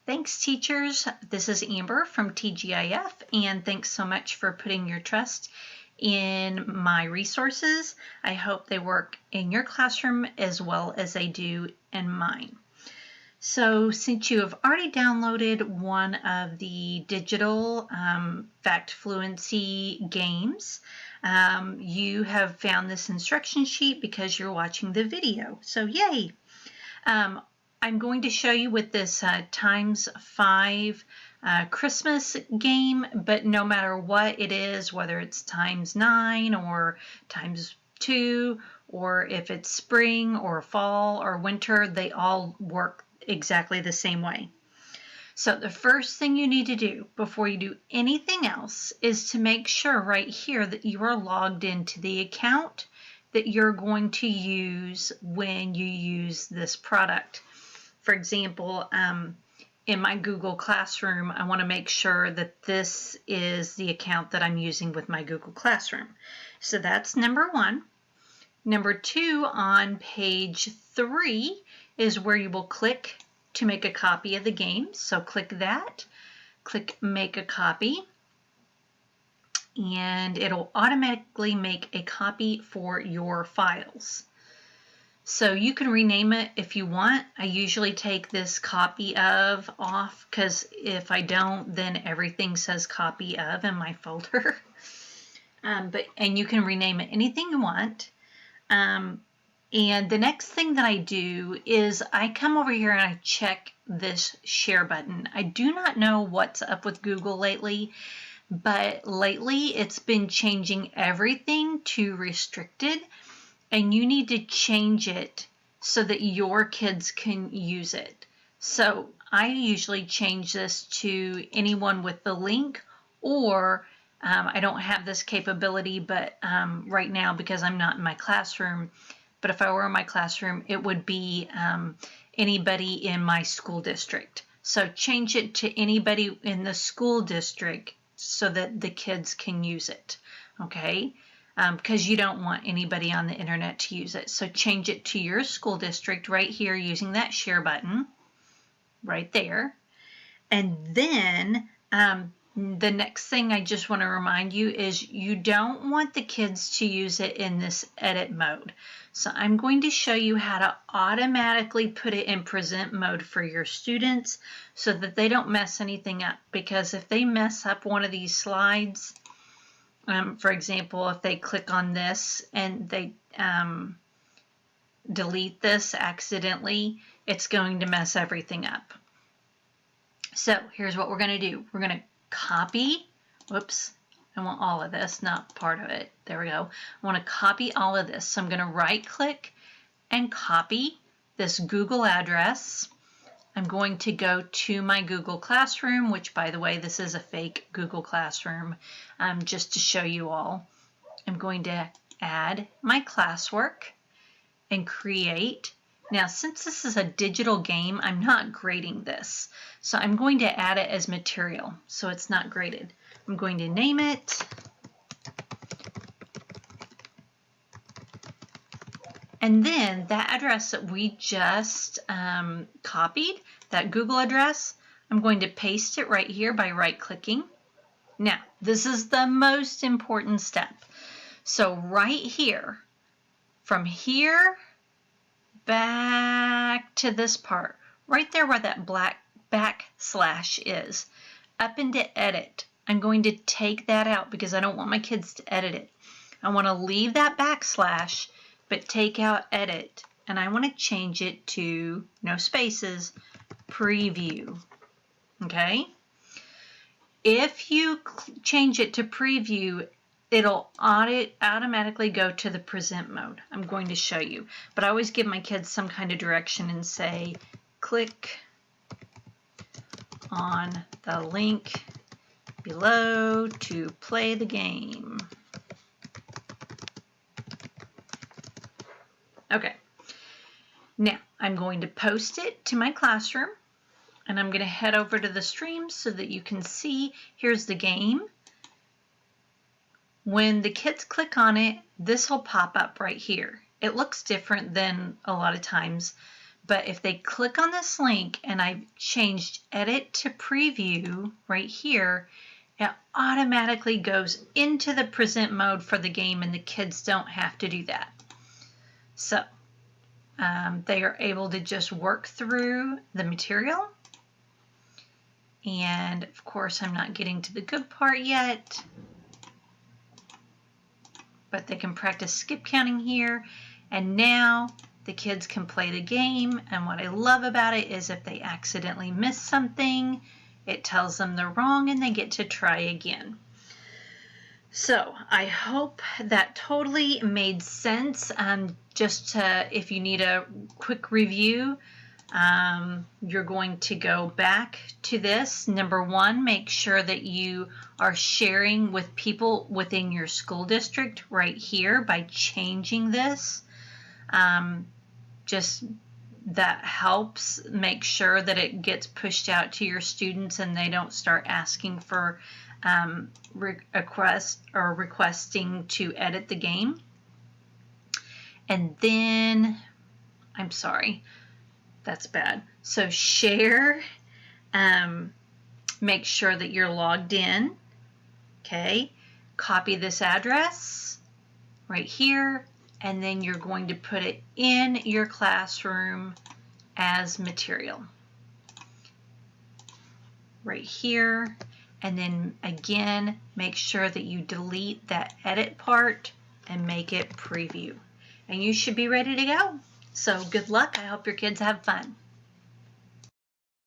Thanks, teachers. This is Amber from TGIF, and thanks so much for putting your trust in my resources. I hope they work in your classroom as well as they do in mine. So since you have already downloaded one of the digital Fact Fluency games, you have found this instruction sheet because you're watching the video. So yay! I'm going to show you with this ×5 Christmas game, but no matter what it is, whether it's ×9 or ×2, or if it's spring or fall or winter, they all work exactly the same way. So the first thing you need to do before you do anything else is to make sure right here that you are logged into the account that you're going to use when you use this product. For example, in my Google Classroom, I want to make sure that this is the account that I'm using with my Google Classroom. So that's number one. Number two, on page 3 is where you will click to make a copy of the game. So click that, click Make a Copy, and it'll automatically make a copy for your files. So you can rename it if you want. I usually take this copy of off because if I don't, then everything says copy of in my folder. And you can rename it anything you want. And the next thing that I do is I come over here and I check this share button. I do not know what's up with Google lately, but lately it's been changing everything to restricted, and you need to change it so that your kids can use it. So I usually change this to anyone with the link, or I don't have this capability, but right now because I'm not in my classroom, but if I were in my classroom, it would be anybody in my school district. So change it to anybody in the school district so that the kids can use it, okay? Because you don't want anybody on the internet to use it. So change it to your school district right here using that share button right there. And then the next thing I just want to remind you is you don't want the kids to use it in this edit mode. So I'm going to show you how to automatically put it in present mode for your students so that they don't mess anything up. Because if they mess up one of these slides, for example, if they click on this and they delete this accidentally, it's going to mess everything up. So here's what we're going to do. We're going to copy, whoops, I want all of this, not part of it. There we go. I want to copy all of this. So I'm going to right click and copy this Google address. I'm going to go to my Google Classroom, which by the way, this is a fake Google Classroom, just to show you all. I'm going to add my classwork and create. Now, since this is a digital game, I'm not grading this. So I'm going to add it as material, so it's not graded. I'm going to name it. And then that address that we just copied, that Google address, I'm going to paste it right here by right-clicking. Now, this is the most important step. So right here, from here back to this part, right there where that black backslash is, up into edit, I'm going to take that out because I don't want my kids to edit it. I want to leave that backslash, but take out edit, and I want to change it to no spaces, preview, okay? If you change it to preview, it'll automatically go to the present mode. I'm going to show you, but I always give my kids some kind of direction and say, click on the link below to play the game. Okay, now I'm going to post it to my classroom, and I'm going to head over to the stream so that you can see, here's the game. When the kids click on it, this will pop up right here. It looks different than a lot of times, But if they click on this link and I've changed edit to preview right here, it automatically goes into the present mode for the game and the kids don't have to do that. So they are able to just work through the material. And of course, I'm not getting to the good part yet, but they can practice skip counting here. And now the kids can play the game. And what I love about it is if they accidentally miss something, it tells them they're wrong and they get to try again. So I hope that totally made sense. Just if you need a quick review, you're going to go back to this. Number one, make sure that you are sharing with people within your school district right here by changing this. Just that helps make sure that it gets pushed out to your students and they don't start asking for requesting to edit the game. And then, I'm sorry, that's bad. So share, make sure that you're logged in, okay? Copy this address right here, and then you're going to put it in your classroom as material. Right here, and then again, make sure that you delete that edit part and make it preview. And you should be ready to go. So good luck. I hope your kids have fun.